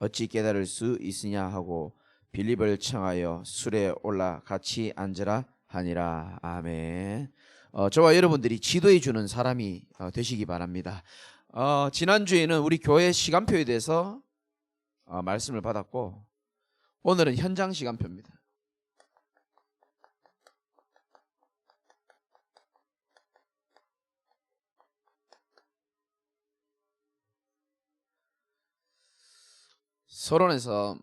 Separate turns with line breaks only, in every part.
어찌 깨달을 수 있으냐 하고 빌립을 청하여 술에 올라 같이 앉으라 하니라. 아멘. 저와 여러분들이 지도해 주는 사람이 되시기 바랍니다. 지난주에는 우리 교회 시간표에 대해서 말씀을 받았고, 오늘은 현장 시간표입니다. 서론에서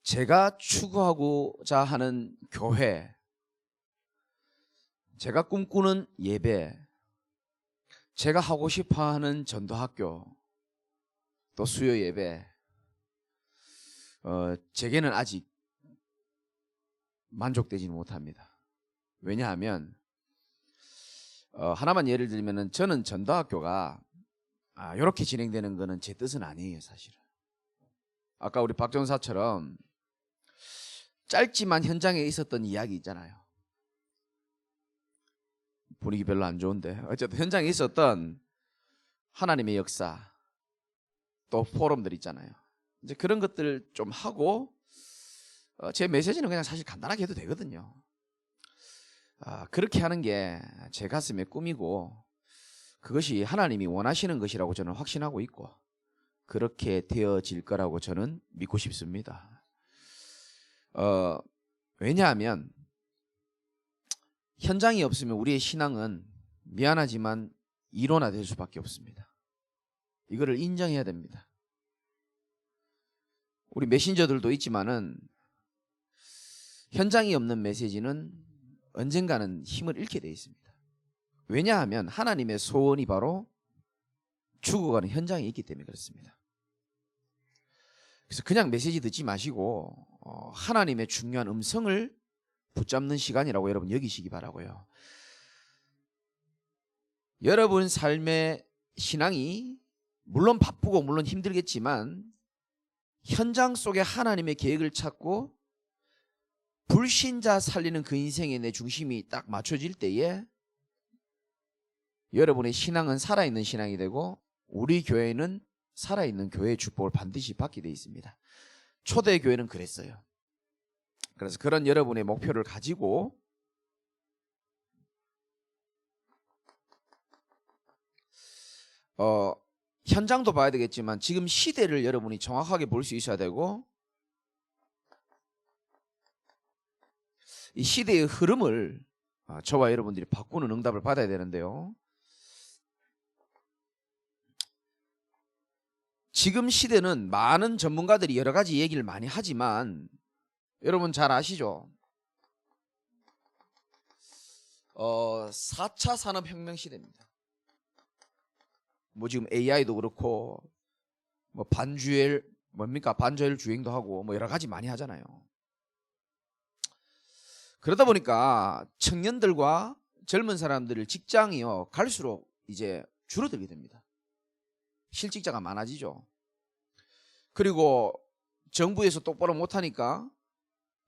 제가 추구하고자 하는 교회, 제가 꿈꾸는 예배, 제가 하고 싶어하는 전도학교, 또 수요 예배, 제게는 아직 만족되지는 못합니다. 왜냐하면 하나만 예를 들면 저는 전도학교가 이렇게 진행되는 거는 제 뜻은 아니에요. 사실은 아까 우리 박전사처럼 짧지만 현장에 있었던 이야기 있잖아요. 분위기 별로 안 좋은데 어쨌든 현장에 있었던 하나님의 역사, 또 포럼들 있잖아요. 이제 그런 것들 좀 하고 제 메시지는 그냥 사실 간단하게 해도 되거든요. 그렇게 하는 게 제 가슴의 꿈이고, 그것이 하나님이 원하시는 것이라고 저는 확신하고 있고, 그렇게 되어질 거라고 저는 믿고 싶습니다. 왜냐하면 현장이 없으면 우리의 신앙은 미안하지만 이론화될 수밖에 없습니다. 이거를 인정해야 됩니다. 우리 메신저들도 있지만은 현장이 없는 메시지는 언젠가는 힘을 잃게 되어 있습니다. 왜냐하면 하나님의 소원이 바로 죽어가는 현장에 있기 때문에 그렇습니다. 그래서 그냥 메시지 듣지 마시고 하나님의 중요한 음성을 붙잡는 시간이라고 여러분 여기시기 바라고요. 여러분 삶의 신앙이 물론 바쁘고 물론 힘들겠지만 현장 속에 하나님의 계획을 찾고 불신자 살리는 그 인생의 내 중심이 딱 맞춰질 때에 여러분의 신앙은 살아있는 신앙이 되고, 우리 교회는 살아있는 교회의 축복을 반드시 받게 되어 있습니다. 초대교회는 그랬어요. 그래서 그런 여러분의 목표를 가지고 현장도 봐야 되겠지만 지금 시대를 여러분이 정확하게 볼 수 있어야 되고, 이 시대의 흐름을 저와 여러분들이 바꾸는 응답을 받아야 되는데요. 지금 시대는 많은 전문가들이 여러 가지 얘기를 많이 하지만 여러분 잘 아시죠? 4차 산업혁명 시대입니다. 뭐 지금 AI도 그렇고 뭐 반저율 주행도 하고 뭐 여러 가지 많이 하잖아요. 그러다 보니까 청년들과 젊은 사람들을 직장이요 갈수록 이제 줄어들게 됩니다. 실직자가 많아지죠. 그리고 정부에서 똑바로 못하니까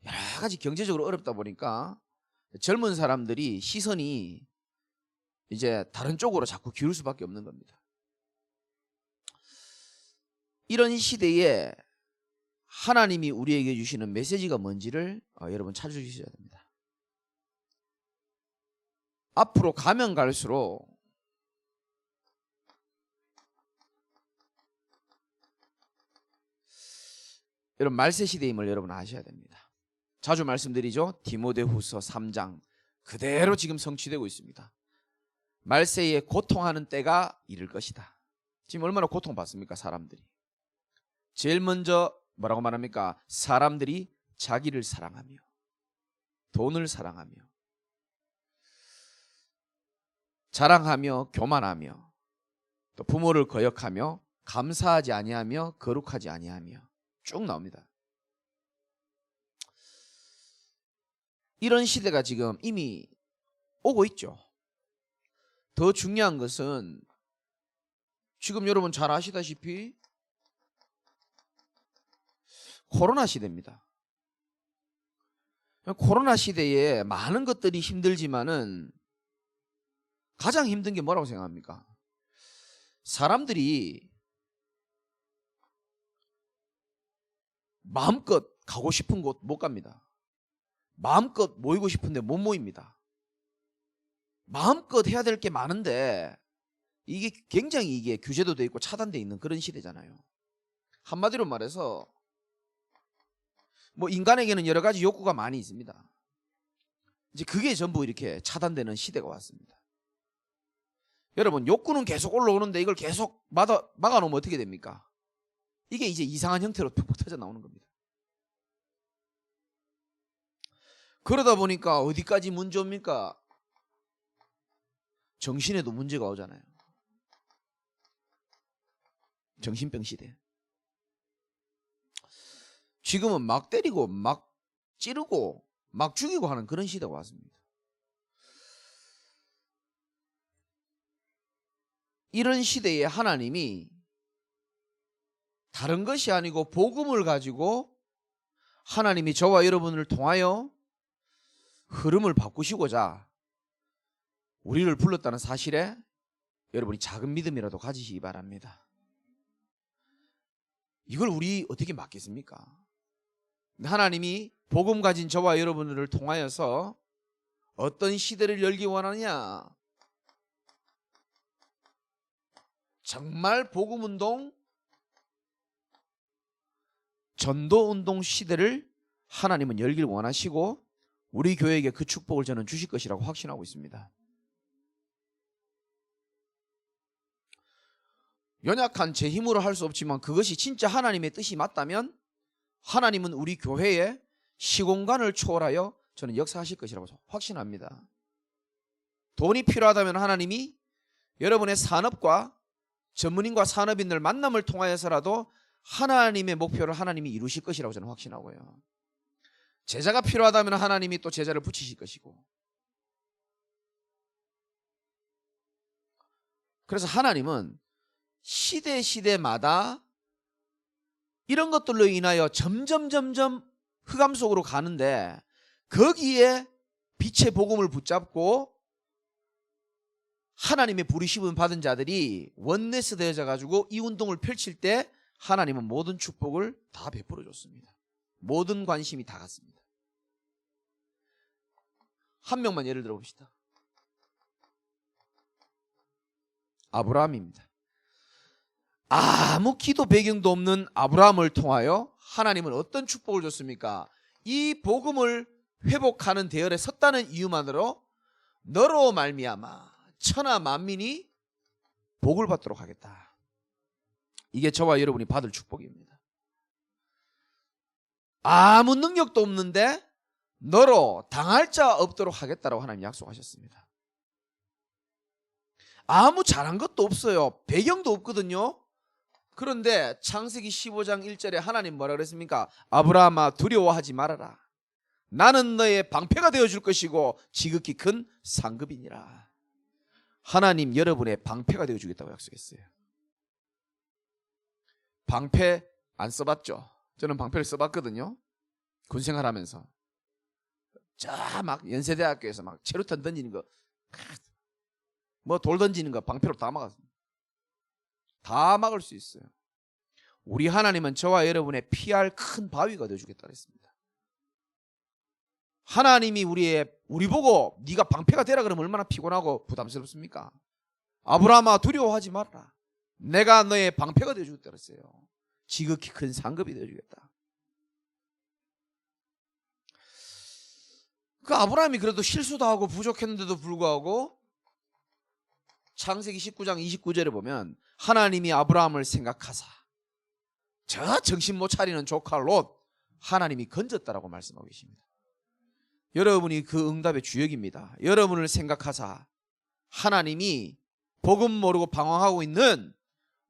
여러 가지 경제적으로 어렵다 보니까 젊은 사람들이 시선이 이제 다른 쪽으로 자꾸 기울 수밖에 없는 겁니다. 이런 시대에 하나님이 우리에게 주시는 메시지가 뭔지를 여러분 찾으셔야 됩니다. 앞으로 가면 갈수록 여러분 말세 시대임을 여러분 아셔야 됩니다. 자주 말씀드리죠. 디모데후서 3장 그대로 지금 성취되고 있습니다. 말세에 고통하는 때가 이를 것이다. 지금 얼마나 고통받습니까 사람들이. 제일 먼저 뭐라고 말합니까? 사람들이 자기를 사랑하며 돈을 사랑하며 자랑하며 교만하며 또 부모를 거역하며 감사하지 아니하며 거룩하지 아니하며 쭉 나옵니다. 이런 시대가 지금 이미 오고 있죠. 더 중요한 것은 지금 여러분 잘 아시다시피 코로나 시대입니다. 코로나 시대에 많은 것들이 힘들지만은 가장 힘든 게 뭐라고 생각합니까? 사람들이 마음껏 가고 싶은 곳 못 갑니다. 마음껏 모이고 싶은데 못 모입니다. 마음껏 해야 될 게 많은데 이게 굉장히 이게 규제도 돼 있고 차단돼 있는 그런 시대잖아요. 한마디로 말해서 뭐 인간에게는 여러 가지 욕구가 많이 있습니다. 이제 그게 전부 이렇게 차단되는 시대가 왔습니다. 여러분, 욕구는 계속 올라오는데 이걸 계속 막아놓으면 어떻게 됩니까? 이게 이제 이상한 형태로 툭툭 터져 나오는 겁니다. 그러다 보니까 어디까지 문제 옵니까? 정신에도 문제가 오잖아요. 정신병 시대. 지금은 막 때리고 막 찌르고 막 죽이고 하는 그런 시대가 왔습니다. 이런 시대에 하나님이 다른 것이 아니고 복음을 가지고 하나님이 저와 여러분을 통하여 흐름을 바꾸시고자 우리를 불렀다는 사실에 여러분이 작은 믿음이라도 가지시기 바랍니다. 이걸 우리 어떻게 막겠습니까? 하나님이 복음 가진 저와 여러분들을 통하여서 어떤 시대를 열기 원하느냐? 정말 복음운동, 전도운동 시대를 하나님은 열기를 원하시고 우리 교회에게 그 축복을 저는 주실 것이라고 확신하고 있습니다. 연약한 제 힘으로 할 수 없지만 그것이 진짜 하나님의 뜻이 맞다면 하나님은 우리 교회에 시공간을 초월하여 저는 역사하실 것이라고 확신합니다. 돈이 필요하다면 하나님이 여러분의 산업과 전문인과 산업인들 만남을 통하여서라도 하나님의 목표를 하나님이 이루실 것이라고 저는 확신하고요. 제자가 필요하다면 하나님이 또 제자를 붙이실 것이고, 그래서 하나님은 시대마다 이런 것들로 인하여 점점 흑암 속으로 가는데 거기에 빛의 복음을 붙잡고 하나님의 부르심을 받은 자들이 원네스 되어져 가지고 이 운동을 펼칠 때 하나님은 모든 축복을 다 베풀어 줬습니다. 모든 관심이 다 갔습니다. 한 명만 예를 들어 봅시다. 아브라함입니다. 아무 기도 배경도 없는 아브라함을 통하여 하나님은 어떤 축복을 줬습니까? 이 복음을 회복하는 대열에 섰다는 이유만으로 너로 말미암아 천하 만민이 복을 받도록 하겠다. 이게 저와 여러분이 받을 축복입니다. 아무 능력도 없는데 너로 당할 자 없도록 하겠다라고 하나님 약속하셨습니다. 아무 잘한 것도 없어요. 배경도 없거든요. 그런데 창세기 15장 1절에 하나님 뭐라 그랬습니까? 아브라함아 두려워하지 말아라. 나는 너의 방패가 되어줄 것이고 지극히 큰 상급이니라. 하나님 여러분의 방패가 되어주겠다고 약속했어요. 방패 안 써봤죠? 저는 방패를 써봤거든요. 군생활하면서. 자 막 연세대학교에서 막 체류탄 던지는 거, 뭐 돌 던지는 거 방패로 다 막았습니다. 다 막을 수 있어요. 우리 하나님은 저와 여러분의 피할 큰 바위가 되어주겠다 그랬습니다. 하나님이 우리 보고 네가 방패가 되라 그러면 얼마나 피곤하고 부담스럽습니까? 아브라함아 두려워하지 말라. 내가 너의 방패가 되어주겠다 그랬어요. 지극히 큰 상급이 되어주겠다. 그 아브라함이 그래도 실수도 하고 부족했는데도 불구하고 창세기 19장 29절에 보면 하나님이 아브라함을 생각하사 저 정신 못 차리는 조카 롯 하나님이 건졌다라고 말씀하고 계십니다. 여러분이 그 응답의 주역입니다. 여러분을 생각하사 하나님이 복음 모르고 방황하고 있는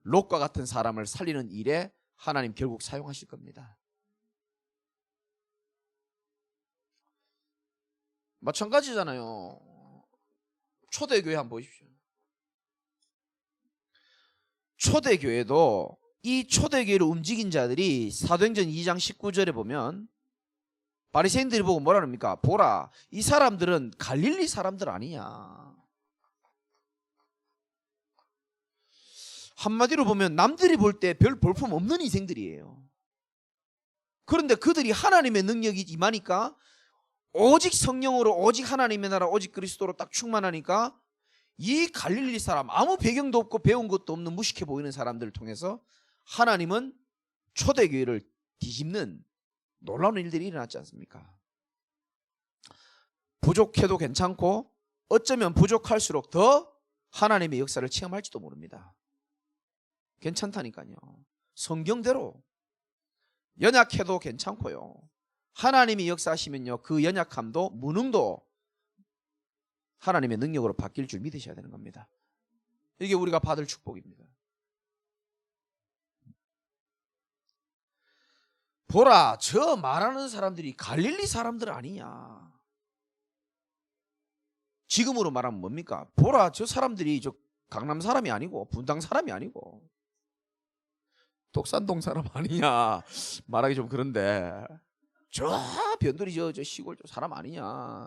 롯과 같은 사람을 살리는 일에 하나님 결국 사용하실 겁니다. 마찬가지잖아요. 초대교회 한번 보십시오. 초대교회도 이 초대교회를 움직인 자들이 사도행전 2장 19절에 보면 바리새인들이 보고 뭐라 합니까? 보라, 이 사람들은 갈릴리 사람들 아니냐. 한마디로 보면 남들이 볼 때 별 볼품 없는 인생들이에요. 그런데 그들이 하나님의 능력이 임하니까 오직 성령으로, 오직 하나님의 나라, 오직 그리스도로 딱 충만하니까 이 갈릴리 사람, 아무 배경도 없고 배운 것도 없는 무식해 보이는 사람들을 통해서 하나님은 초대교회를 뒤집는 놀라운 일들이 일어났지 않습니까? 부족해도 괜찮고 어쩌면 부족할수록 더 하나님의 역사를 체험할지도 모릅니다. 괜찮다니까요. 성경대로 연약해도 괜찮고요. 하나님이 역사하시면요, 그 연약함도 무능도 하나님의 능력으로 바뀔 줄 믿으셔야 되는 겁니다. 이게 우리가 받을 축복입니다. 보라, 저 말하는 사람들이 갈릴리 사람들 아니냐. 지금으로 말하면 뭡니까? 보라, 저 사람들이 저 강남 사람이 아니고 분당 사람이 아니고 독산동 사람 아니냐. 말하기 좀 그런데 저 변두리 저 시골 저 사람 아니냐.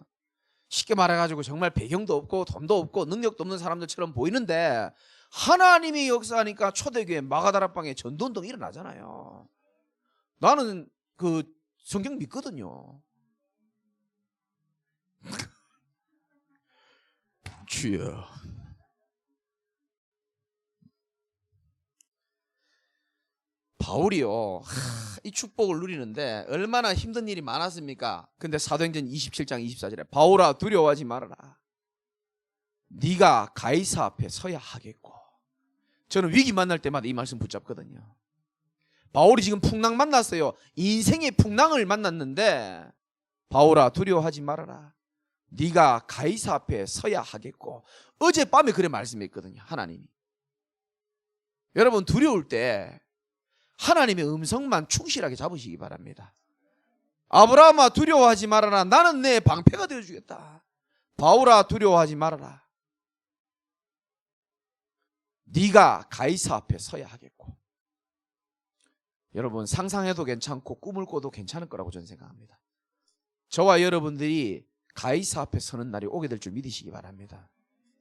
쉽게 말해가지고 정말 배경도 없고 돈도 없고 능력도 없는 사람들처럼 보이는데 하나님이 역사하니까 초대교회 마가다락방에 전도운동이 일어나잖아요. 나는 그 성경 믿거든요. 주여. 바울이요, 이 축복을 누리는데 얼마나 힘든 일이 많았습니까? 근데 사도행전 27장 24절에 바울아 두려워하지 말아라. 네가 가이사 앞에 서야 하겠고. 저는 위기 만날 때마다 이 말씀 붙잡거든요. 바울이 지금 풍랑 만났어요. 인생의 풍랑을 만났는데 바울아 두려워하지 말아라. 네가 가이사 앞에 서야 하겠고. 어젯밤에 그래 말씀했거든요. 하나님이. 여러분 두려울 때 하나님의 음성만 충실하게 잡으시기 바랍니다. 아브라함아 두려워하지 말아라. 나는 내 방패가 되어주겠다. 바울아 두려워하지 말아라. 네가 가이사 앞에 서야 하겠고. 여러분 상상해도 괜찮고 꿈을 꿔도 괜찮을 거라고 저는 생각합니다. 저와 여러분들이 가이사 앞에 서는 날이 오게 될 줄 믿으시기 바랍니다.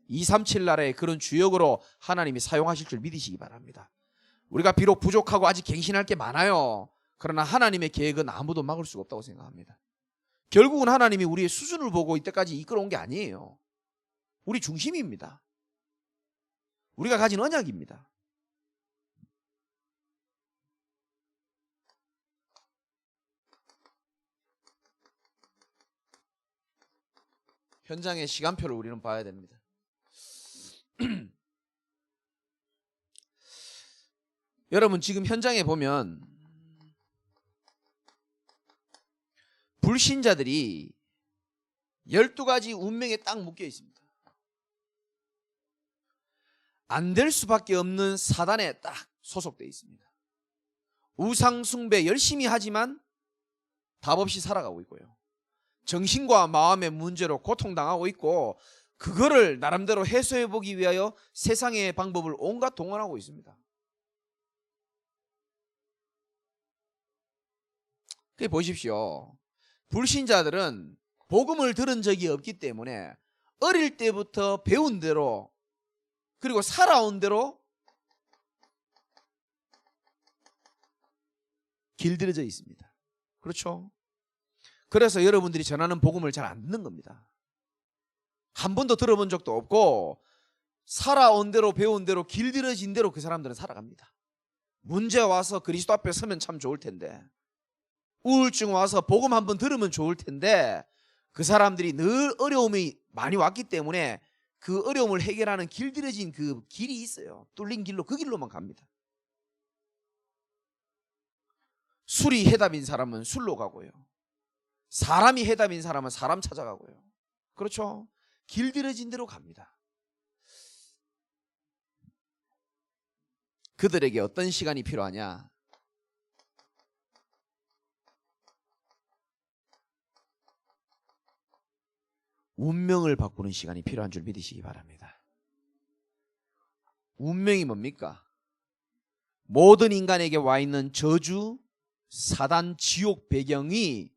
237 나라의 그런 주역으로 하나님이 사용하실 줄 믿으시기 바랍니다. 우리가 비록 부족하고 아직 갱신할 게 많아요. 그러나 하나님의 계획은 아무도 막을 수가 없다고 생각합니다. 결국은 하나님이 우리의 수준을 보고 이때까지 이끌어온 게 아니에요. 우리 중심입니다. 우리가 가진 언약입니다. 현장의 시간표를 우리는 봐야 됩니다. 여러분 지금 현장에 보면 불신자들이 12가지 운명에 딱 묶여 있습니다. 안 될 수밖에 없는 사단에 딱 소속되어 있습니다. 우상 숭배 열심히 하지만 답 없이 살아가고 있고요. 정신과 마음의 문제로 고통당하고 있고 그거를 나름대로 해소해보기 위하여 세상의 방법을 온갖 동원하고 있습니다. 그게 보십시오. 불신자들은 복음을 들은 적이 없기 때문에 어릴 때부터 배운 대로 그리고 살아온 대로 길들여져 있습니다. 그렇죠? 그래서 여러분들이 전하는 복음을 잘 안 듣는 겁니다. 한 번도 들어본 적도 없고 살아온 대로 배운 대로 길들여진 대로 그 사람들은 살아갑니다. 문제 와서 그리스도 앞에 서면 참 좋을 텐데, 우울증 와서 복음 한번 들으면 좋을 텐데, 그 사람들이 늘 어려움이 많이 왔기 때문에 그 어려움을 해결하는 길들여진 그 길이 있어요. 뚫린 길로, 그 길로만 갑니다. 술이 해답인 사람은 술로 가고요, 사람이 해답인 사람은 사람 찾아가고요. 그렇죠? 길들여진 대로 갑니다. 그들에게 어떤 시간이 필요하냐? 운명을 바꾸는 시간이 필요한 줄 믿으시기 바랍니다. 운명이 뭡니까? 모든 인간에게 와 있는 저주, 사단, 지옥 배경이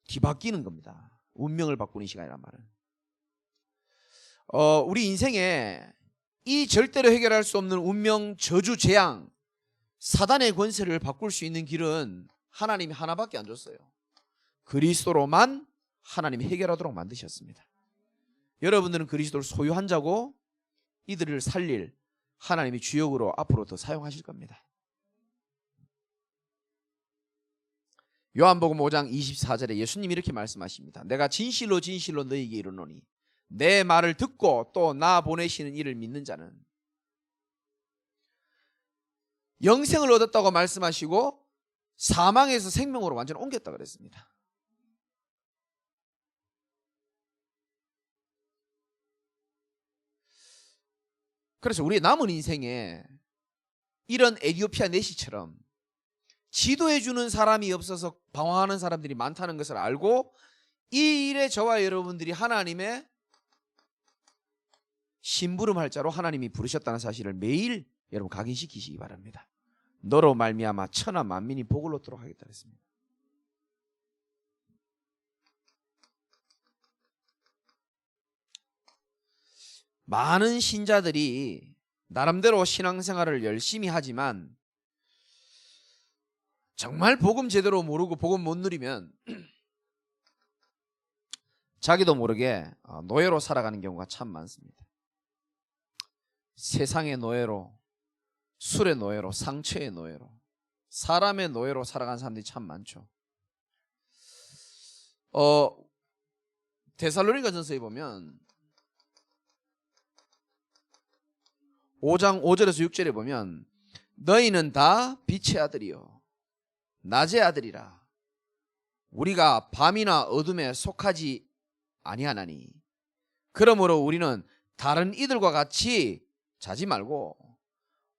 뒤바뀌는 겁니다. 운명을 바꾸는 시간이란 말은. 우리 인생에 이 절대로 해결할 수 없는 운명, 저주, 재앙, 사단의 권세를 바꿀 수 있는 길은 하나님이 하나밖에 안 줬어요. 그리스도로만 하나님이 해결하도록 만드셨습니다. 여러분들은 그리스도를 소유한 자고 이들을 살릴 하나님이 주역으로 앞으로 더 사용하실 겁니다. 요한복음 5장 24절에 예수님이 이렇게 말씀하십니다. 내가 진실로 진실로 너희에게 이르노니 내 말을 듣고 또 나 보내시는 이를 믿는 자는 영생을 얻었다고 말씀하시고 사망에서 생명으로 완전히 옮겼다 그랬습니다. 그래서 우리 남은 인생에 이런 에티오피아 내시처럼 지도해주는 사람이 없어서 방황하는 사람들이 많다는 것을 알고 이 일에 저와 여러분들이 하나님의 심부름할 자로 하나님이 부르셨다는 사실을 매일 여러분 각인시키시기 바랍니다. 너로 말미암아 천하 만민이 복을 얻도록 하겠다 했습니다. 많은 신자들이 나름대로 신앙생활을 열심히 하지만 정말 복음 제대로 모르고 복음 못 누리면 자기도 모르게 노예로 살아가는 경우가 참 많습니다. 세상의 노예로, 술의 노예로, 상처의 노예로, 사람의 노예로 살아가는 사람들이 참 많죠. 데살로니가전서에 보면 5장 5절에서 6절에 보면 너희는 다 빛의 아들이요 낮의 아들이라. 우리가 밤이나 어둠에 속하지 아니하나니 그러므로 우리는 다른 이들과 같이 자지 말고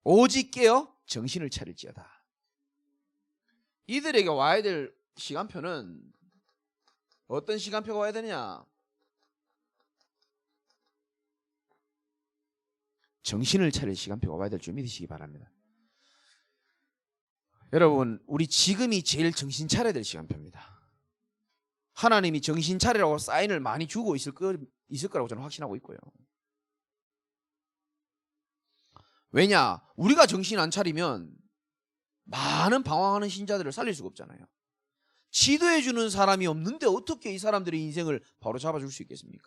오직 깨어 정신을 차릴지어다. 이들에게 와야 될 시간표는 어떤 시간표가 와야 되느냐? 정신을 차릴 시간표가 와야 될 줄 믿으시기 바랍니다. 여러분, 우리 지금이 제일 정신 차려야 될 시간표입니다. 하나님이 정신 차리라고 사인을 많이 주고 있을 거라고 저는 확신하고 있고요. 왜냐? 우리가 정신 안 차리면 많은 방황하는 신자들을 살릴 수가 없잖아요. 지도해 주는 사람이 없는데 어떻게 이 사람들의 인생을 바로 잡아줄 수 있겠습니까?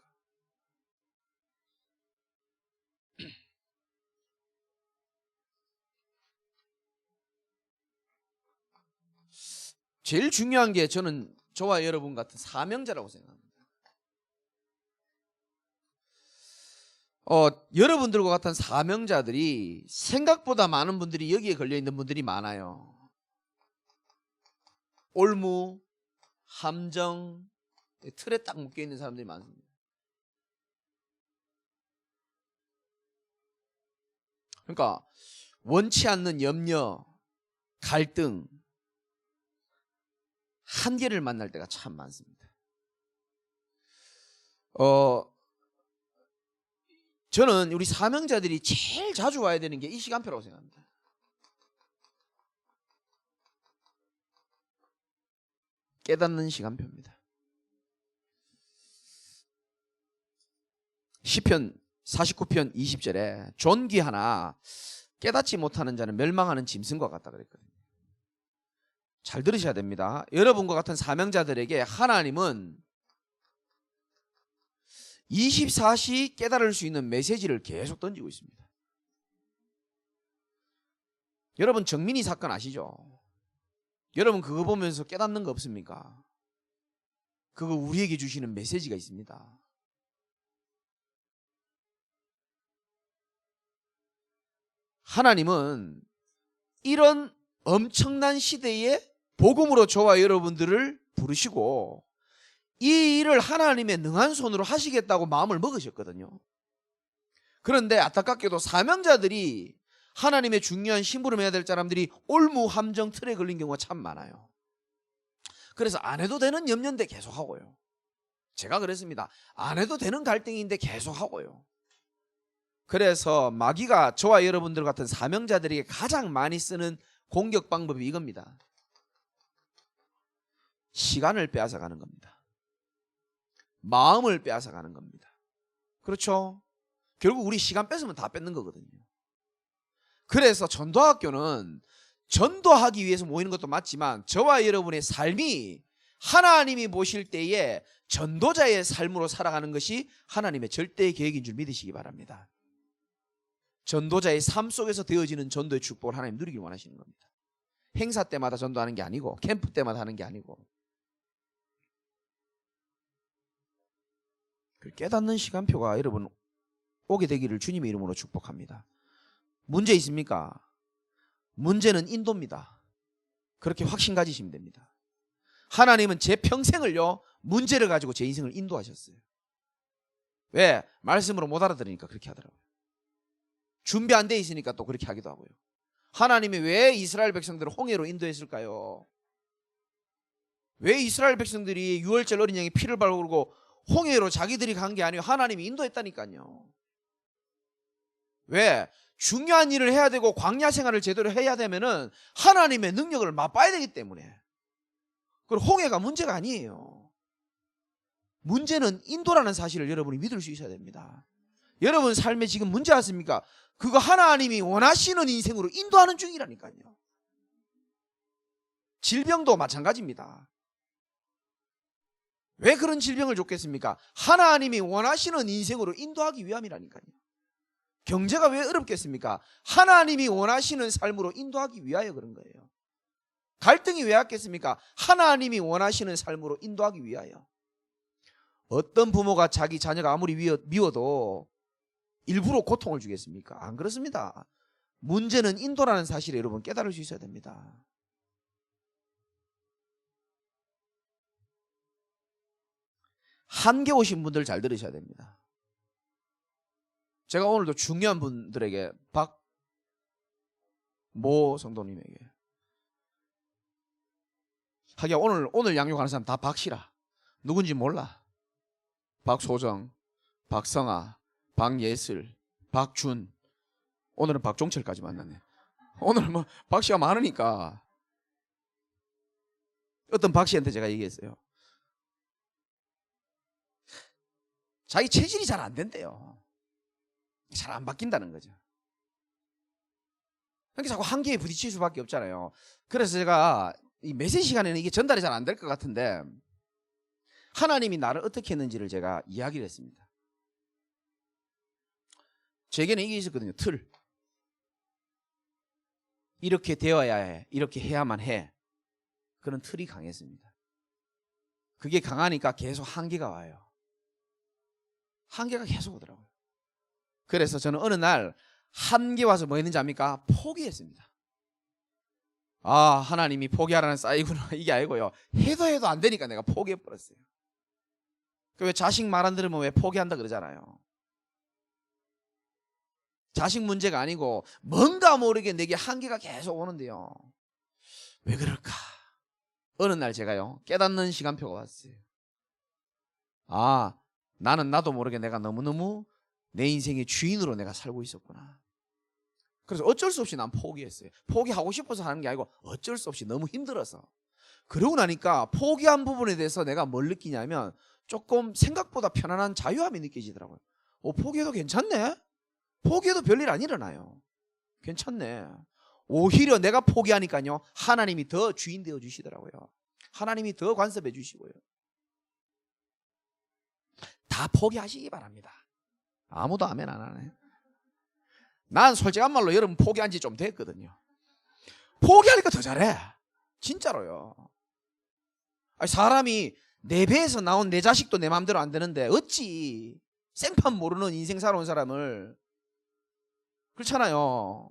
제일 중요한 게 저는 저와 여러분 같은 사명자라고 생각합니다. 여러분들과 같은 사명자들이 생각보다 많은 분들이 여기에 걸려있는 분들이 많아요. 올무, 함정, 틀에 딱 묶여있는 사람들이 많습니다. 그러니까 원치 않는 염려, 갈등, 한계를 만날 때가 참 많습니다. 저는 우리 사명자들이 제일 자주 와야 되는 게 이 시간표라고 생각합니다. 깨닫는 시간표입니다. 시편 49편 20절에 존귀하나 깨닫지 못하는 자는 멸망하는 짐승과 같다 그랬거든요. 잘 들으셔야 됩니다. 여러분과 같은 사명자들에게 하나님은 24시 깨달을 수 있는 메시지를 계속 던지고 있습니다. 여러분 정민이 사건 아시죠? 여러분 그거 보면서 깨닫는 거 없습니까? 그거 우리에게 주시는 메시지가 있습니다. 하나님은 이런 엄청난 시대에 복음으로 저와 여러분들을 부르시고 이 일을 하나님의 능한 손으로 하시겠다고 마음을 먹으셨거든요. 그런데 안타깝게도 사명자들이 하나님의 중요한 심부름 해야 될 사람들이 올무 함정 틀에 걸린 경우가 참 많아요. 그래서 안 해도 되는 염려인데 계속 하고요. 제가 그랬습니다. 안 해도 되는 갈등인데 계속 하고요. 그래서 마귀가 저와 여러분들 같은 사명자들에게 가장 많이 쓰는 공격 방법이 이겁니다. 시간을 빼앗아가는 겁니다. 마음을 빼앗아가는 겁니다. 그렇죠? 결국 우리 시간 뺏으면 다 뺏는 거거든요. 그래서 전도학교는 전도하기 위해서 모이는 것도 맞지만 저와 여러분의 삶이 하나님이 보실 때에 전도자의 삶으로 살아가는 것이 하나님의 절대의 계획인 줄 믿으시기 바랍니다. 전도자의 삶 속에서 되어지는 전도의 축복을 하나님 누리길 원하시는 겁니다. 행사 때마다 전도하는 게 아니고 캠프 때마다 하는 게 아니고 그 깨닫는 시간표가 여러분 오게 되기를 주님의 이름으로 축복합니다. 문제 있습니까? 문제는 인도입니다. 그렇게 확신 가지시면 됩니다. 하나님은 제 평생을요 문제를 가지고 제 인생을 인도하셨어요. 왜? 말씀으로 못 알아들으니까 그렇게 하더라고요. 준비 안 돼 있으니까 또 그렇게 하기도 하고요. 하나님이 왜 이스라엘 백성들을 홍해로 인도했을까요? 왜 이스라엘 백성들이 유월절 어린 양의 피를 바르고 홍해로 자기들이 간 게 아니에요. 하나님이 인도했다니까요. 왜? 중요한 일을 해야 되고 광야 생활을 제대로 해야 되면은 하나님의 능력을 맛봐야 되기 때문에. 그리고 홍해가 문제가 아니에요. 문제는 인도라는 사실을 여러분이 믿을 수 있어야 됩니다. 여러분 삶에 지금 문제 왔습니까? 그거 하나님이 원하시는 인생으로 인도하는 중이라니까요. 질병도 마찬가지입니다. 왜 그런 질병을 줬겠습니까? 하나님이 원하시는 인생으로 인도하기 위함이라니까요. 경제가 왜 어렵겠습니까? 하나님이 원하시는 삶으로 인도하기 위하여 그런 거예요. 갈등이 왜 왔겠습니까? 하나님이 원하시는 삶으로 인도하기 위하여. 어떤 부모가 자기 자녀가 아무리 미워도 일부러 고통을 주겠습니까? 안 그렇습니다. 문제는 인도라는 사실을 여러분 깨달을 수 있어야 됩니다. 한계 오신 분들 잘 들으셔야 됩니다. 제가 오늘도 중요한 분들에게 박모 성도님에게 하기야 오늘 양육하는 사람 다 박씨라. 누군지 몰라. 박소정, 박성아, 박예슬, 박준, 오늘은 박종철까지 만났네. 오늘 뭐 박씨가 많으니까 어떤 박씨한테 제가 얘기했어요. 자기 체질이 잘 안 된대요. 잘 안 바뀐다는 거죠. 그러니까 자꾸 한계에 부딪힐 수밖에 없잖아요. 그래서 제가 이 메시지 시간에는 이게 전달이 잘 안 될 것 같은데 하나님이 나를 어떻게 했는지를 제가 이야기를 했습니다. 제게는 이게 있었거든요. 틀. 이렇게 되어야 해. 이렇게 해야만 해. 그런 틀이 강했습니다. 그게 강하니까 계속 한계가 와요. 한계가 계속 오더라고요. 그래서 저는 어느 날 한계 와서 뭐 했는지 압니까? 포기했습니다. 아, 하나님이 포기하라는 싸이구나 이게 아니고요. 해도 안 되니까 내가 포기해버렸어요. 왜 자식 말 안 들으면 왜 포기한다 그러잖아요. 자식 문제가 아니고 뭔가 모르게 내게 한계가 계속 오는데요. 왜 그럴까? 어느 날 제가요 깨닫는 시간표가 왔어요. 아, 나는 나도 모르게 내가 너무너무 내 인생의 주인으로 내가 살고 있었구나. 그래서 어쩔 수 없이 난 포기했어요. 포기하고 싶어서 하는 게 아니고 어쩔 수 없이 너무 힘들어서. 그러고 나니까 포기한 부분에 대해서 내가 뭘 느끼냐면 조금 생각보다 편안한 자유함이 느껴지더라고요. 포기해도 괜찮네? 포기해도 별일 안 일어나요. 괜찮네. 오히려 내가 포기하니까요 하나님이 더 주인 되어 주시더라고요. 하나님이 더 간섭해 주시고요. 다 포기하시기 바랍니다. 아무도 아멘 안 하네. 난 솔직한 말로 여러분 포기한 지 좀 됐거든요. 포기하니까 더 잘해. 진짜로요. 아니, 사람이 내 배에서 나온 내 자식도 내 마음대로 안 되는데 어찌 생판 모르는 인생 살아온 사람을 그렇잖아요.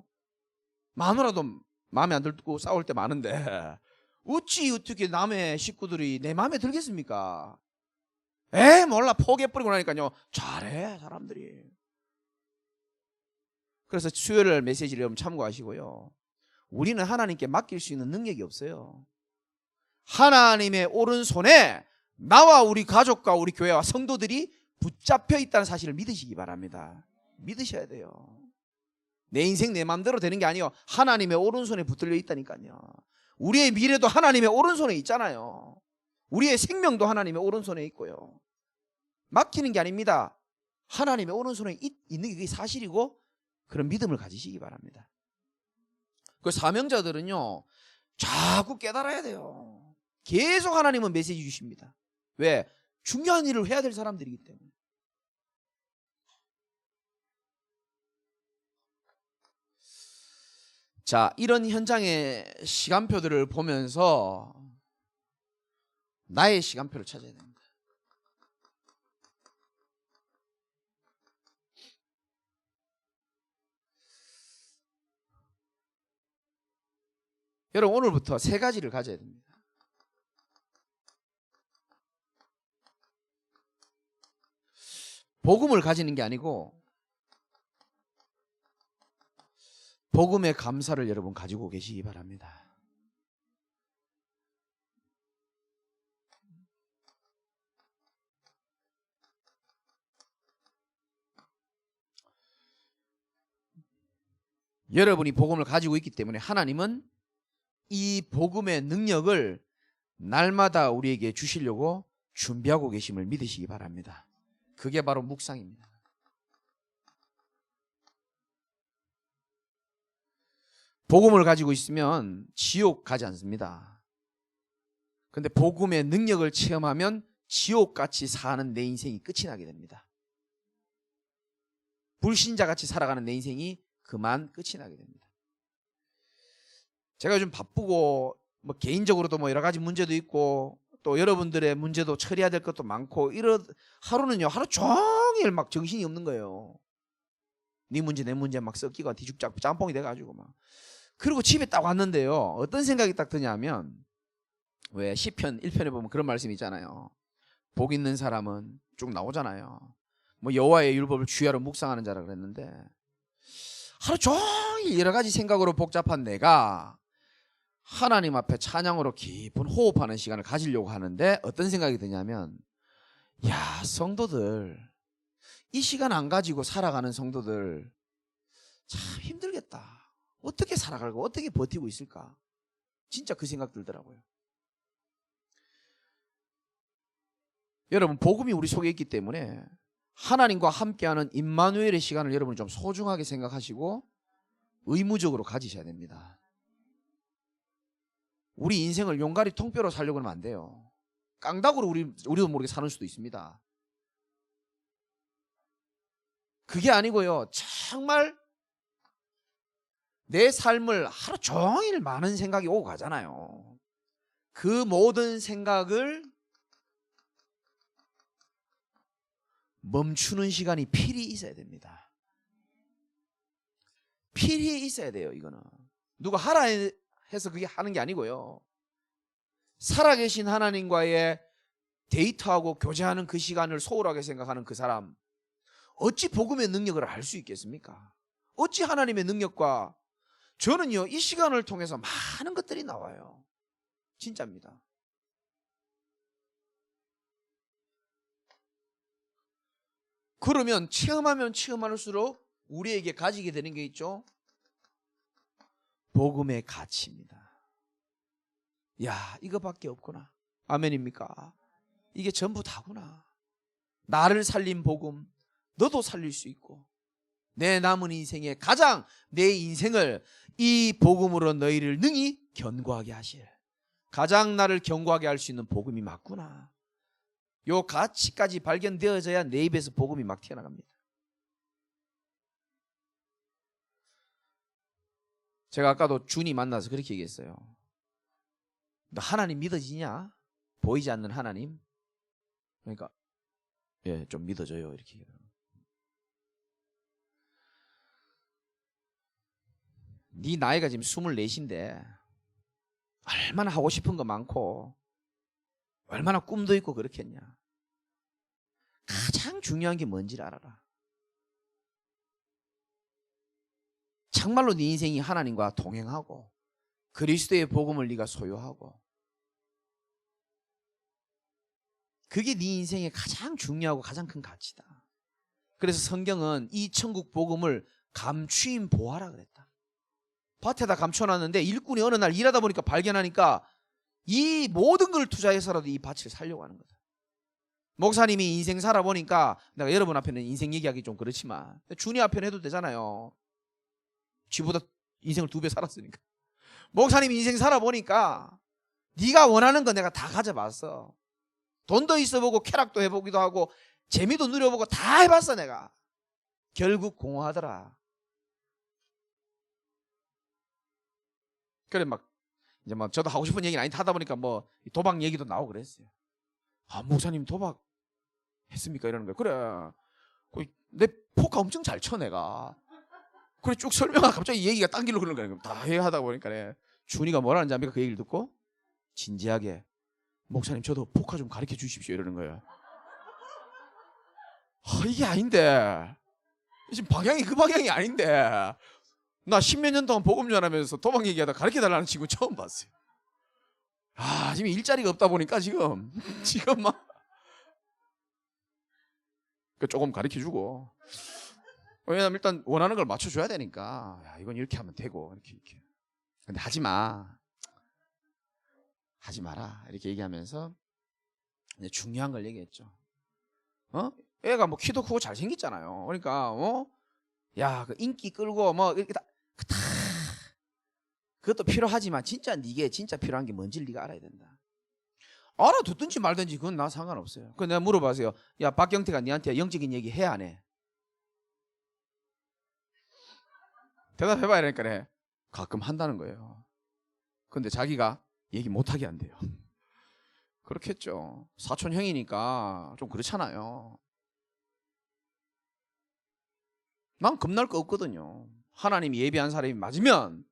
마누라도 마음에 안 들고 싸울 때 많은데 어떻게 남의 식구들이 내 마음에 들겠습니까? 몰라 포기해버리고 나니까요 잘해 사람들이. 그래서 수요일 메시지를 여러분 참고하시고요. 우리는 하나님께 맡길 수 있는 능력이 없어요. 하나님의 오른손에 나와 우리 가족과 우리 교회와 성도들이 붙잡혀 있다는 사실을 믿으시기 바랍니다. 믿으셔야 돼요. 내 인생 내 마음대로 되는 게 아니에요. 하나님의 오른손에 붙들려 있다니까요. 우리의 미래도 하나님의 오른손에 있잖아요. 우리의 생명도 하나님의 오른손에 있고요. 막히는 게 아닙니다. 하나님의 오른손에 있는 게 그게 사실이고 그런 믿음을 가지시기 바랍니다. 그 사명자들은요 자꾸 깨달아야 돼요. 계속 하나님은 메시지 주십니다. 왜? 중요한 일을 해야 될 사람들이기 때문에. 자, 이런 현장의 시간표들을 보면서 나의 시간표를 찾아야 됩니다. 여러분 오늘부터 세 가지를 가져야 됩니다. 복음을 가지는 게 아니고 복음의 감사를 여러분 가지고 계시기 바랍니다. 여러분이 복음을 가지고 있기 때문에 하나님은 이 복음의 능력을 날마다 우리에게 주시려고 준비하고 계심을 믿으시기 바랍니다. 그게 바로 묵상입니다. 복음을 가지고 있으면 지옥 가지 않습니다. 근데 복음의 능력을 체험하면 지옥같이 사는 내 인생이 끝이 나게 됩니다. 불신자같이 살아가는 내 인생이 그만 끝이 나게 됩니다. 제가 요즘 바쁘고 뭐 개인적으로도 뭐 여러 가지 문제도 있고 또 여러분들의 문제도 처리해야 될 것도 많고 하루는요 하루 종일 막 정신이 없는 거예요. 네 문제 내 문제 막 섞이고 뒤죽잡고 짬뽕이 돼가지고 막. 그리고 집에 딱 왔는데요 어떤 생각이 딱 드냐면 왜 시편 1편에 보면 그런 말씀이 있잖아요. 복 있는 사람은 쭉 나오잖아요. 뭐 여호와의 율법을 주야로 묵상하는 자라 그랬는데 하루 종일 여러 가지 생각으로 복잡한 내가 하나님 앞에 찬양으로 깊은 호흡하는 시간을 가지려고 하는데 어떤 생각이 드냐면 야 성도들 이 시간 안 가지고 살아가는 성도들 참 힘들겠다. 어떻게 살아가고 어떻게 버티고 있을까? 진짜 그 생각 들더라고요. 여러분 복음이 우리 속에 있기 때문에 하나님과 함께하는 임마누엘의 시간을 여러분이 좀 소중하게 생각하시고 의무적으로 가지셔야 됩니다. 우리 인생을 용가리 통뼈로 살려고 하면 안 돼요. 깡다구로 우리도 모르게 사는 수도 있습니다. 그게 아니고요. 정말 내 삶을 하루 종일 많은 생각이 오고 가잖아요. 그 모든 생각을 멈추는 시간이 필히 있어야 됩니다. 필히 있어야 돼요. 이거는 누가 하라 해서 그게 하는 게 아니고요. 살아계신 하나님과의 데이트하고 교제하는 그 시간을 소홀하게 생각하는 그 사람 어찌 복음의 능력을 알 수 있겠습니까? 어찌 하나님의 능력과 저는요 이 시간을 통해서 많은 것들이 나와요. 진짜입니다. 그러면 체험하면 체험할수록 우리에게 가지게 되는 게 있죠. 복음의 가치입니다. 야 이거밖에 없구나. 아멘입니까? 이게 전부 다구나. 나를 살린 복음 너도 살릴 수 있고 내 남은 인생에 가장 내 인생을 이 복음으로 너희를 능히 견고하게 하실 가장 나를 견고하게 할 수 있는 복음이 맞구나. 요 가치까지 발견되어져야 내 입에서 복음이 막 튀어나갑니다. 제가 아까도 준이 만나서 그렇게 얘기했어요. 너 하나님 믿어지냐? 보이지 않는 하나님? 그러니까 예, 좀 믿어져요 이렇게 얘기해요. 네 나이가 지금 24인데 얼마나 하고 싶은 거 많고 얼마나 꿈도 있고 그렇겠냐. 가장 중요한 게 뭔지를 알아라. 정말로 네 인생이 하나님과 동행하고 그리스도의 복음을 네가 소유하고 그게 네 인생의 가장 중요하고 가장 큰 가치다. 그래서 성경은 이 천국 복음을 감추인 보화라 그랬다. 밭에다 감춰놨는데 일꾼이 어느 날 일하다 보니까 발견하니까 이 모든 걸 투자해서라도 이 밭을 살려고 하는 거다. 목사님이 인생 살아보니까, 내가 여러분 앞에는 인생 얘기하기 좀 그렇지만 주님 앞에는 해도 되잖아요. 쥐보다 인생을 2배 살았으니까. 목사님 인생 살아보니까 네가 원하는 거 내가 다 가져봤어. 돈도 있어보고 쾌락도 해보기도 하고 재미도 누려보고 다 해봤어. 내가 결국 공허하더라. 그래 막 이제 뭐 저도 하고 싶은 얘기는 아닌데 하다 보니까 뭐 도박 얘기도 나오고 그랬어요. 아, 목사님 도박 했습니까? 이러는 거예요. 그래 내 포카 엄청 잘 쳐 내가. 그래 쭉 설명하다 갑자기 얘기가 딴 길로 흐르는 거예요. 다 하다 보니까 준이가 뭐라는지 압니까? 그 얘기를 듣고 진지하게 목사님 저도 포카 좀 가르쳐 주십시오 이러는 거예요. 아, 이게 아닌데 지금 방향이 그 방향이 아닌데 나 10몇 년 동안 복음 전하면서 도박 얘기하다 가르쳐 달라는 친구 처음 봤어요. 아, 지금 일자리가 없다 보니까 지금 막 조금 가르쳐 주고, 왜냐면 일단 원하는 걸 맞춰줘야 되니까. 야, 이건 이렇게 하면 되고 이렇게. 근데 하지 마라 이렇게 얘기하면서 이제 중요한 걸 얘기했죠. 애가 뭐 키도 크고 잘생겼잖아요. 그러니까 야, 그 인기 끌고 뭐 이렇게 다 그것도 필요하지만 진짜 네게 진짜 필요한 게 뭔지를 네가 알아야 된다. 알아듣든지 말든지 그건 나 상관없어요. 그 내가 물어봐서요. 야, 박경태가 니한테 영적인 얘기 해 안 해? 대답해봐야 되니까 그래. 가끔 한다는 거예요. 근데 자기가 얘기 못하게 한대요. 그렇겠죠. 사촌 형이니까 좀 그렇잖아요. 난 겁날 거 없거든요. 하나님이 예비한 사람이 맞으면,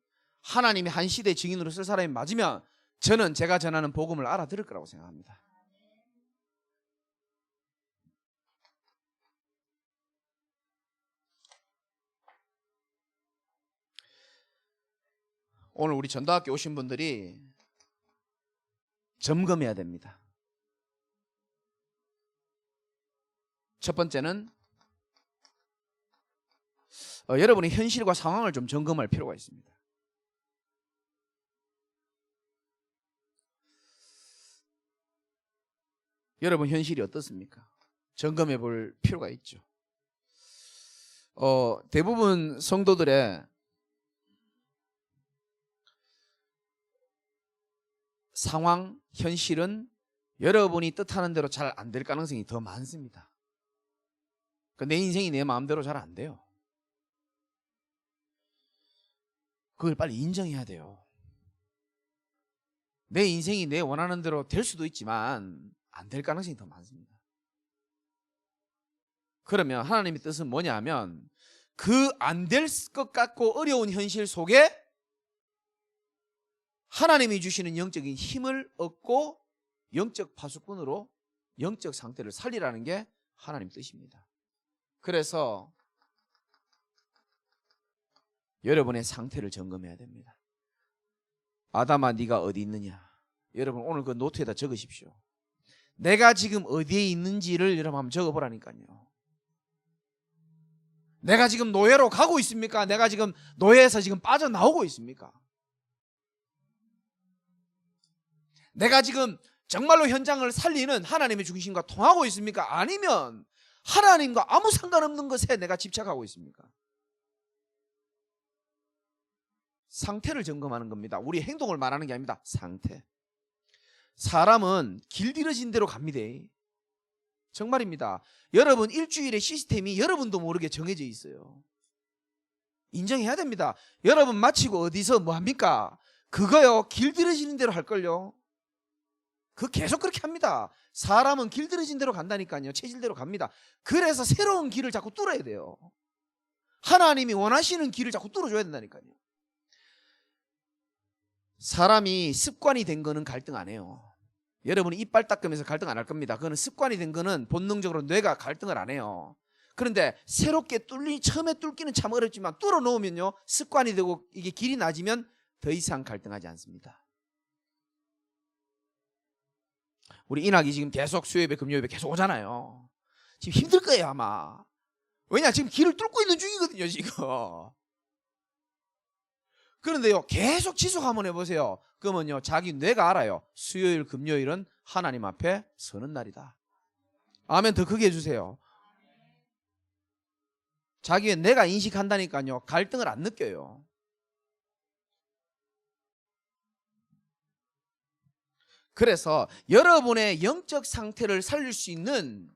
하나님이 한 시대 증인으로 쓸 사람이 맞으면 저는 제가 전하는 복음을 알아들을 거라고 생각합니다. 오늘 우리 전도학교 오신 분들이 점검해야 됩니다. 첫 번째는 여러분의 현실과 상황을 좀 점검할 필요가 있습니다. 여러분 현실이 어떻습니까? 점검해 볼 필요가 있죠. 대부분 성도들의 상황, 현실은 여러분이 뜻하는 대로 잘 안 될 가능성이 더 많습니다. 내 인생이 내 마음대로 잘 안 돼요. 그걸 빨리 인정해야 돼요. 내 인생이 내 원하는 대로 될 수도 있지만 안 될 가능성이 더 많습니다. 그러면 하나님의 뜻은 뭐냐 하면 그 안 될 것 같고 어려운 현실 속에 하나님이 주시는 영적인 힘을 얻고 영적 파수꾼으로 영적 상태를 살리라는 게 하나님 뜻입니다. 그래서 여러분의 상태를 점검해야 됩니다. 아담아 네가 어디 있느냐. 여러분 오늘 그 노트에다 적으십시오. 내가 지금 어디에 있는지를 여러분 한번 적어보라니까요. 내가 지금 노예로 가고 있습니까? 내가 지금 노예에서 지금 빠져나오고 있습니까? 내가 지금 정말로 현장을 살리는 하나님의 중심과 통하고 있습니까? 아니면 하나님과 아무 상관없는 것에 내가 집착하고 있습니까? 상태를 점검하는 겁니다. 우리 행동을 말하는 게 아닙니다. 상태. 사람은 길들여진 대로 갑니다. 정말입니다. 여러분 일주일의 시스템이 여러분도 모르게 정해져 있어요. 인정해야 됩니다. 여러분 마치고 어디서 뭐합니까? 그거요 길들여지는 대로 할걸요. 그 계속 그렇게 합니다. 사람은 길들여진 대로 간다니까요. 체질대로 갑니다. 그래서 새로운 길을 자꾸 뚫어야 돼요. 하나님이 원하시는 길을 자꾸 뚫어줘야 된다니까요. 사람이 습관이 된 거는 갈등 안 해요. 여러분이 이빨 닦으면서 갈등 안 할 겁니다. 그거는 습관이 된 거는 본능적으로 뇌가 갈등을 안 해요. 그런데 새롭게 처음에 뚫기는 참 어렵지만 뚫어 놓으면요 습관이 되고 이게 길이 낮으면 더 이상 갈등하지 않습니다. 우리 인학이 지금 계속 수요예배 금요예배 계속 오잖아요. 지금 힘들 거예요 아마. 왜냐 지금 길을 뚫고 있는 중이거든요 지금. 그런데요 계속 지속 한번 해보세요. 그러면요 자기 뇌가 알아요. 수요일 금요일은 하나님 앞에 서는 날이다. 아멘 더 크게 해주세요. 자기의 내가 인식한다니까요. 갈등을 안 느껴요. 그래서 여러분의 영적 상태를 살릴 수 있는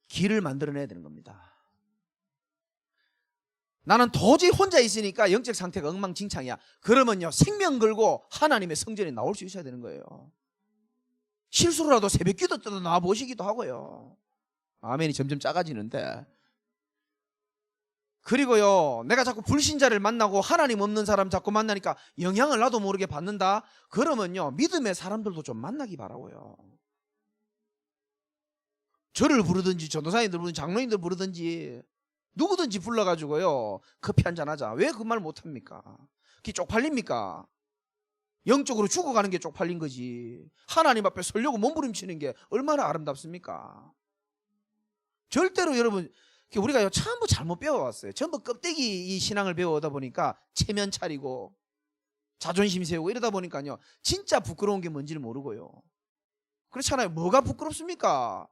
길을 만들어내야 되는 겁니다. 나는 도저히 혼자 있으니까 영적 상태가 엉망진창이야. 그러면요 생명 걸고 하나님의 성전에 나올 수 있어야 되는 거예요. 실수로라도 새벽기도 때도 나와보시기도 하고요. 아멘이 점점 작아지는데, 그리고요 내가 자꾸 불신자를 만나고 하나님 없는 사람 자꾸 만나니까 영향을 나도 모르게 받는다. 그러면요 믿음의 사람들도 좀 만나기 바라고요. 저를 부르든지 전도사님들 부르든지 장로님들 부르든지 누구든지 불러가지고요 커피 한잔 하자. 왜 그 말 못합니까? 그게 쪽팔립니까? 영적으로 죽어가는 게 쪽팔린 거지. 하나님 앞에 서려고 몸부림치는 게 얼마나 아름답습니까? 절대로 여러분 우리가 전부 잘못 배워왔어요. 전부 껍데기 이 신앙을 배워오다 보니까 체면 차리고 자존심 세우고 이러다 보니까요 진짜 부끄러운 게 뭔지를 모르고요. 그렇잖아요. 뭐가 부끄럽습니까?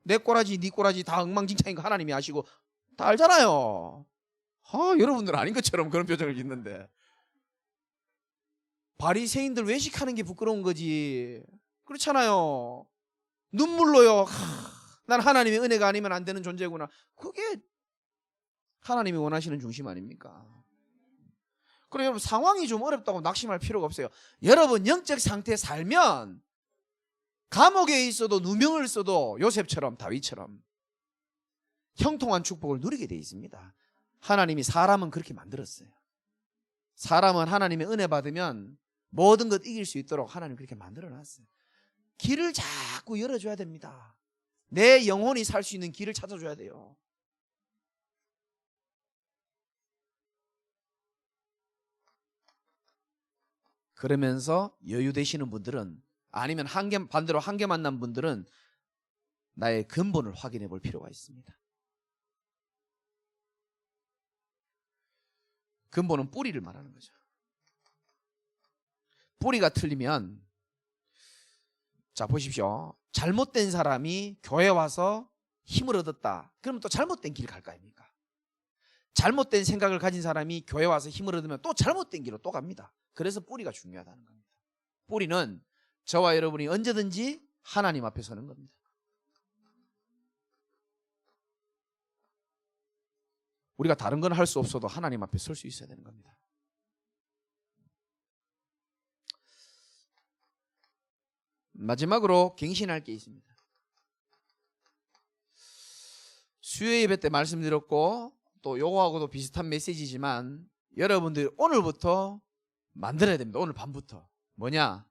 내 꼬라지 네 꼬라지 다 엉망진창인 거 하나님이 아시고 다 알잖아요. 여러분들 아닌 것처럼 그런 표정을 짓는데, 바리새인들 외식하는 게 부끄러운 거지. 그렇잖아요. 눈물로요 난 하나님의 은혜가 아니면 안 되는 존재구나. 그게 하나님이 원하시는 중심 아닙니까? 그리고 여러분 상황이 좀 어렵다고 낙심할 필요가 없어요. 여러분 영적 상태에 살면 감옥에 있어도 누명을 써도 요셉처럼 다윗처럼 형통한 축복을 누리게 돼 있습니다. 하나님이 사람은 그렇게 만들었어요. 사람은 하나님의 은혜 받으면 모든 것 이길 수 있도록 하나님 그렇게 만들어놨어요. 길을 자꾸 열어줘야 됩니다. 내 영혼이 살 수 있는 길을 찾아줘야 돼요. 그러면서 여유 되시는 분들은, 아니면 반대로 한계 만난 분들은 나의 근본을 확인해 볼 필요가 있습니다. 근본은 뿌리를 말하는 거죠. 뿌리가 틀리면, 자 보십시오. 잘못된 사람이 교회 와서 힘을 얻었다. 그러면 또 잘못된 길 갈 거 아닙니까? 잘못된 생각을 가진 사람이 교회 와서 힘을 얻으면 또 잘못된 길로 또 갑니다. 그래서 뿌리가 중요하다는 겁니다. 뿌리는 저와 여러분이 언제든지 하나님 앞에 서는 겁니다. 우리가 다른 건 할 수 없어도 하나님 앞에 설 수 있어야 되는 겁니다. 마지막으로 갱신할 게 있습니다. 수요 예배 때 말씀드렸고 또 요거하고도 비슷한 메시지지만 여러분들이 오늘부터 만들어야 됩니다. 오늘 밤부터. 뭐냐?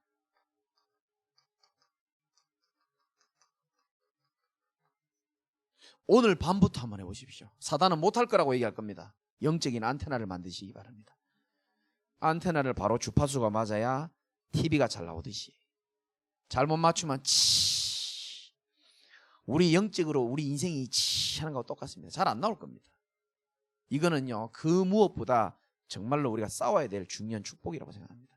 오늘 밤부터 한번 해보십시오. 사단은 못할 거라고 얘기할 겁니다. 영적인 안테나를 만드시기 바랍니다. 안테나를 바로 주파수가 맞아야 TV가 잘 나오듯이 잘못 맞추면 치, 우리 영적으로 우리 인생이 치 하는 거와 똑같습니다. 잘 안 나올 겁니다. 이거는요 그 무엇보다 정말로 우리가 싸워야 될 중요한 축복이라고 생각합니다.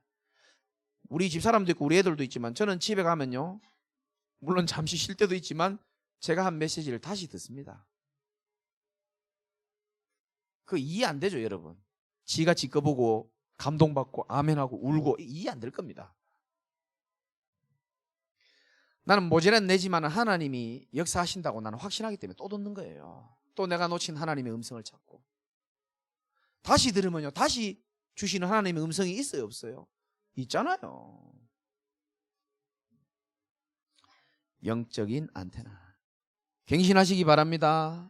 우리 집사람도 있고 우리 애들도 있지만 저는 집에 가면요 물론 잠시 쉴 때도 있지만 제가 한 메시지를 다시 듣습니다. 그거 이해 안 되죠 여러분? 지가 지꺼 보고 감동받고 아멘하고 울고 이해 안 될 겁니다. 나는 모자란 내지만 하나님이 역사하신다고 나는 확신하기 때문에 또 듣는 거예요. 또 내가 놓친 하나님의 음성을 찾고 다시 들으면요 다시 주시는 하나님의 음성이 있어요 없어요? 있잖아요. 영적인 안테나 갱신하시기 바랍니다.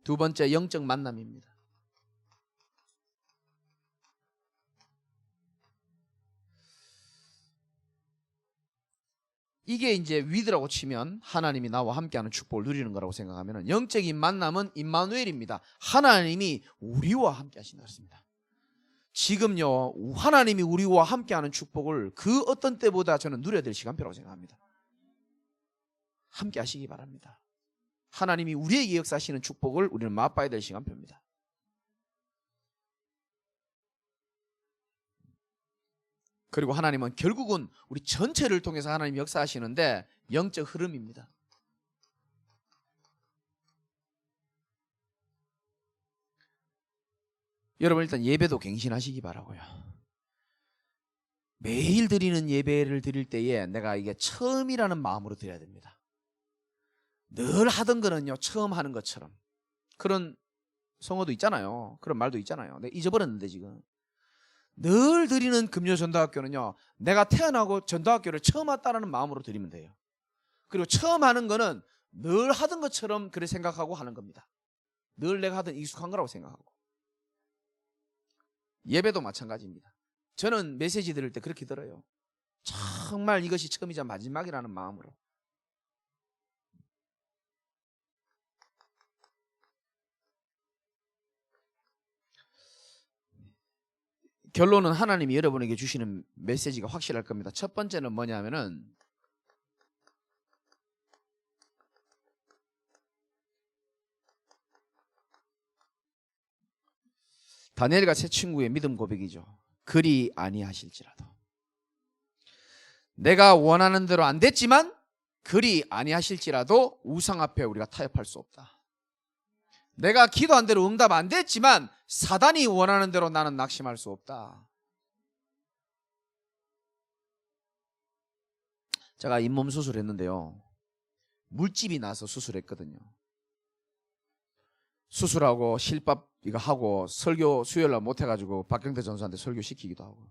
두 번째 영적 만남입니다. 이게 이제 위드라고 치면 하나님이 나와 함께하는 축복을 누리는 거라고 생각하면 영적인 만남은 임마누엘입니다. 하나님이 우리와 함께 하신다 했습니다. 지금요 하나님이 우리와 함께하는 축복을 그 어떤 때보다 저는 누려야 될 시간표라고 생각합니다. 함께 하시기 바랍니다. 하나님이 우리에게 역사하시는 축복을 우리는 맛봐야 될 시간표입니다. 그리고 하나님은 결국은 우리 전체를 통해서 하나님이 역사하시는데 영적 흐름입니다. 여러분 일단 예배도 갱신하시기 바라고요. 매일 드리는 예배를 드릴 때에 내가 이게 처음이라는 마음으로 드려야 됩니다. 늘 하던 거는요 처음 하는 것처럼, 그런 성어도 있잖아요. 그런 말도 있잖아요. 내가 잊어버렸는데 지금. 늘 드리는 금요 전도학교는요 내가 태어나고 전도학교를 처음 왔다는 마음으로 드리면 돼요. 그리고 처음 하는 거는 늘 하던 것처럼 그렇게 생각하고 하는 겁니다. 늘 내가 하던 익숙한 거라고 생각하고. 예배도 마찬가지입니다. 저는 메시지 들을 때 그렇게 들어요. 정말 이것이 처음이자 마지막이라는 마음으로. 결론은 하나님이 여러분에게 주시는 메시지가 확실할 겁니다. 첫 번째는 뭐냐면은 다니엘과 세 친구의 믿음 고백이죠. 그리 아니하실지라도. 내가 원하는 대로 안 됐지만 그리 아니하실지라도 우상 앞에 우리가 타협할 수 없다. 내가 기도한 대로 응답 안 됐지만 사단이 원하는 대로 나는 낙심할 수 없다. 제가 잇몸 수술했는데요, 물집이 나서 수술했거든요. 수술하고 실밥 이거 하고 설교 수요일날 못해가지고 박경태 전수한테 설교 시키기도 하고.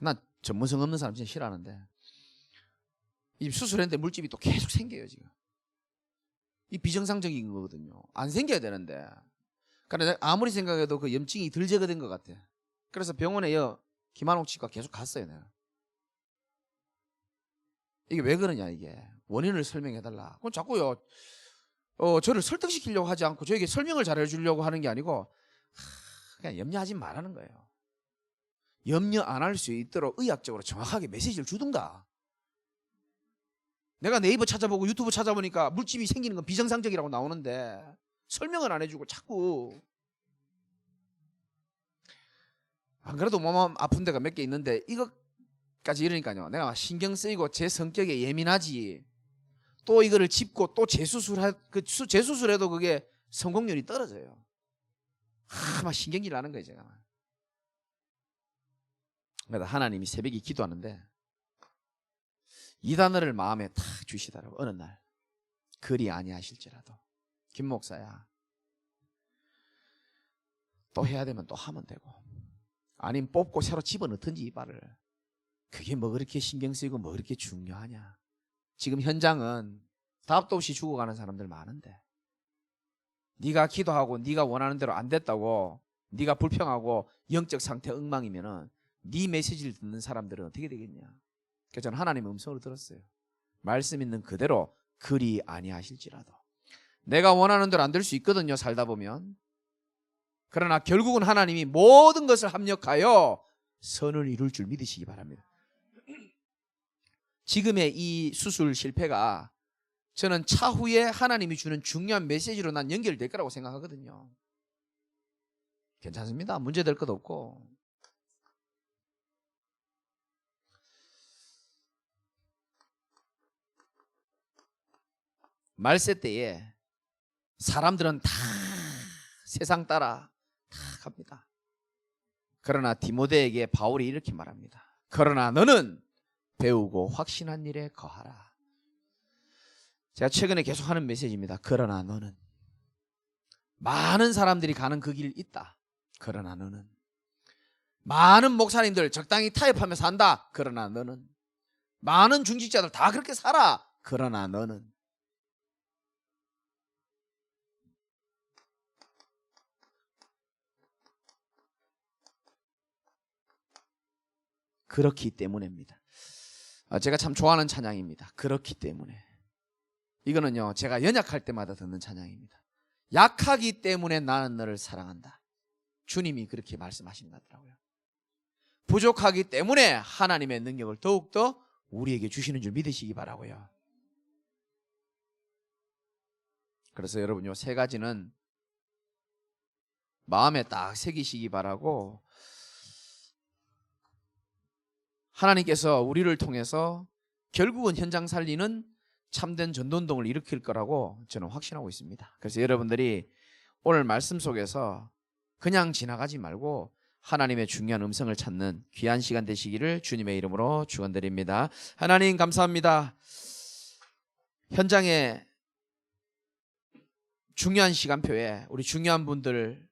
난 전문성 없는 사람 진짜 싫어하는데, 이 수술했는데 물집이 또 계속 생겨요 지금. 이 비정상적인 거거든요. 안 생겨야 되는데. 그러니까 아무리 생각해도 그 염증이 덜 제거된 것 같아. 그래서 병원에 김한옥 치과 계속 갔어요 내가. 이게 왜 그러냐, 이게 원인을 설명해달라. 그건 자꾸요 저를 설득시키려고 하지 않고 저에게 설명을 잘해주려고 하는 게 아니고 그냥 염려하지 말라는 거예요. 염려 안 할 수 있도록 의학적으로 정확하게 메시지를 주든가. 내가 네이버 찾아보고 유튜브 찾아보니까 물집이 생기는 건 비정상적이라고 나오는데 설명을 안 해주고 자꾸. 안 그래도 몸 아픈 데가 몇 개 있는데 이것까지 이러니까요 내가 신경 쓰이고 제 성격에 예민하지. 또 이거를 짚고 또 재수술해도 그게 성공률이 떨어져요. 막 신경질 나는 거예요 제가. 그래서 하나님이 새벽에 기도하는데 이 단어를 마음에 탁 주시더라고. 어느 날 그리 아니하실지라도 김 목사야, 또 해야 되면 또 하면 되고, 아니면 뽑고 새로 집어넣든지 이빨을. 그게 뭐 그렇게 신경 쓰이고 뭐 그렇게 중요하냐. 지금 현장은 답도 없이 죽어가는 사람들 많은데, 네가 기도하고 네가 원하는 대로 안 됐다고 네가 불평하고 영적 상태 엉망이면은 네 메시지를 듣는 사람들은 어떻게 되겠냐. 그래서 저는 하나님의 음성을 들었어요. 말씀 있는 그대로 그리 아니하실지라도. 내가 원하는 대로 안 될 수 있거든요 살다 보면. 그러나 결국은 하나님이 모든 것을 합력하여 선을 이룰 줄 믿으시기 바랍니다. 지금의 이 수술 실패가 저는 차후에 하나님이 주는 중요한 메시지로 난 연결될 거라고 생각하거든요. 괜찮습니다. 문제될 것도 없고. 말세 때에 사람들은 다 세상 따라 다 갑니다. 그러나 디모데에게 바울이 이렇게 말합니다. 그러나 너는 배우고 확신한 일에 거하라. 제가 최근에 계속 하는 메시지입니다. 그러나 너는. 많은 사람들이 가는 그 길 있다. 그러나 너는. 많은 목사님들 적당히 타협하면서 산다. 그러나 너는. 많은 중직자들 다 그렇게 살아. 그러나 너는. 그렇기 때문입니다. 제가 참 좋아하는 찬양입니다. 그렇기 때문에. 이거는요 제가 연약할 때마다 듣는 찬양입니다. 약하기 때문에 나는 너를 사랑한다. 주님이 그렇게 말씀하신다더라고요. 부족하기 때문에 하나님의 능력을 더욱더 우리에게 주시는 줄 믿으시기 바라고요. 그래서 여러분 요 세 가지는 마음에 딱 새기시기 바라고, 하나님께서 우리를 통해서 결국은 현장 살리는 참된 전도운동을 일으킬 거라고 저는 확신하고 있습니다. 그래서 여러분들이 오늘 말씀 속에서 그냥 지나가지 말고 하나님의 중요한 음성을 찾는 귀한 시간 되시기를 주님의 이름으로 축원드립니다. 하나님 감사합니다. 현장에 중요한 시간표에 우리 중요한 분들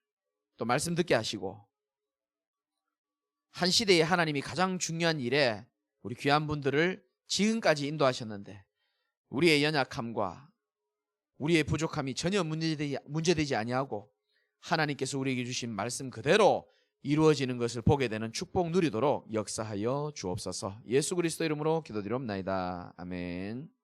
또 말씀 듣게 하시고 한 시대에 하나님이 가장 중요한 일에 우리 귀한 분들을 지금까지 인도하셨는데 우리의 연약함과 우리의 부족함이 전혀 문제되지 아니하고 하나님께서 우리에게 주신 말씀 그대로 이루어지는 것을 보게 되는 축복 누리도록 역사하여 주옵소서. 예수 그리스도 이름으로 기도드리옵나이다. 아멘.